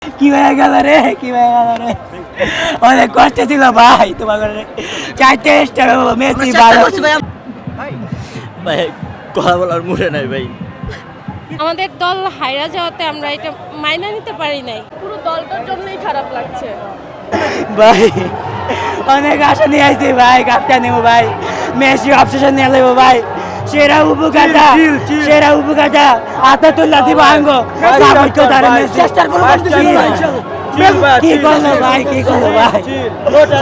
কি হয়ে গেল রে, কি হয়ে গেল রে, অনেক কষ্ট ছিল ভাই তোমার চাইতে মেসি ভালো ভাই কথা বলার মুখে নাই ভাই। আমাদের দল হাইরা যাওয়াতে আমরা এটা মাইনা নিতে পারি নাই, পুরো দলটার জন্যই খারাপ লাগছে ভাই। অনেক আশা নিয়ে আসছি ভাই, কাপটা নেবো ভাই, মেসি অবসেশন নিয়ে নেবো ভাই, সেরা উপকারটা সেরা উপকারটা হাতে তুললা দিব আঙ্গ চেষ্টার কি করলো ভাই, কি করলো ভাই,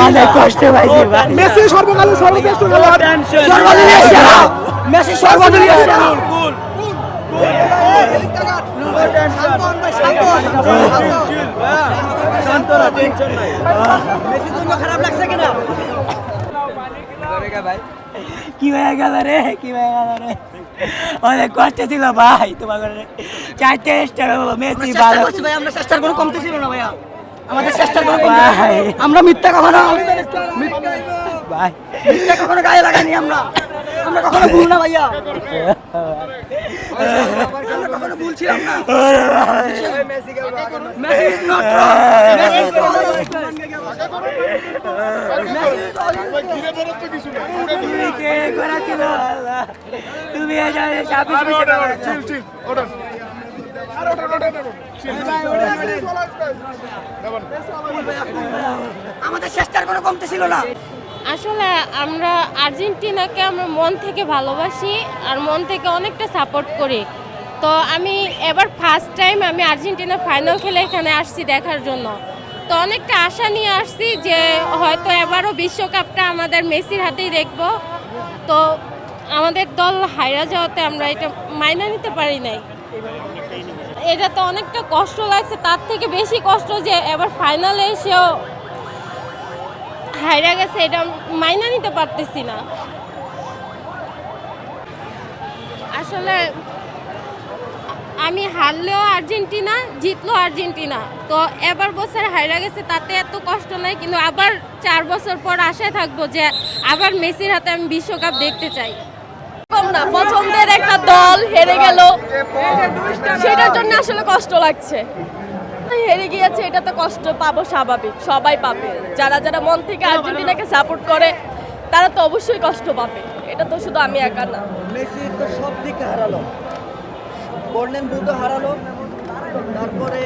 অনেক কষ্ট পাইছি ভাই। মেসি সর্বকালের সর্বশ্রেষ্ঠ খেলোয়াড়, মেসি সর্বকালের খারাপ লাগছে কিনা কি হয়ে গেল রে, কি হয়ে গেল রে, অনেক কষ্ট ছিল ভাই তোমার চাইতে মেসি ভালো ভাই। আমরা চেষ্টার কোনো কমতি ছিল না ভাইয়া, আমাদের চেষ্টার কোনো কমতি নাই। আমরা মিথ্যা কখনো ভাই মিথ্যা কখনো গায়ে লাগাইনি, আমরা আমরা কখনো ভুল না ভাইয়া, আমরা কখনো ভুল ছিলাম না। Messi is not wrong, Messi is always তুমি কে করেছিল আল্লাহ, তুমি আমাদের চেষ্টার কোনো কমতি ছিল না। আসলে আমরা আর্জেন্টিনাকে আমরা মন থেকে ভালোবাসি আর মন থেকে অনেকটা সাপোর্ট করি। তো আমি এবার ফার্স্ট টাইম আমি আর্জেন্টিনা ফাইনাল খেলে এখানে আসছি দেখার জন্য। তো অনেকটা আশা নিয়ে আসছি যে হয়তো এবারও বিশ্বকাপটা আমাদের মেসির হাতেই দেখব। তো আমাদের দল হাইরা যাওয়াতে আমরা এটা মাইনা নিতে পারি নাই। এটা তো অনেকটা কষ্ট লাগছে, তার থেকে বেশি কষ্ট যে এবার ফাইনালে এসেও হাইরা গেছে, এটা মাইনা নিতে পারতেছি না। আসলে আমি হারলেও আর্জেন্টিনা, জিতলো আর্জেন্টিনা। তো এবার বছর হাইরা গেছে তাতে এত কষ্ট নাই, কিন্তু আবার 4 বছর পর আশায় থাকবো যে আবার মেসির হাতে আমি বিশ্বকাপ দেখতে চাই। না, পছন্দের একটা দল হেরে গেল, সেটার জন্য আসলে কষ্ট লাগছে। হেরে গিয়েছে, এটা তো কষ্ট পাবো, স্বাভাবিক, সবাই পাবে। যারা যারা মন থেকে আর্জেন্টিনাকে সাপোর্ট করে তারা তো অবশ্যই কষ্ট পাবে, এটা তো শুধু আমি একা না। মেসি তো সব দিকে হারালো, গোল্ডেন বুটও হারালো, তারপরে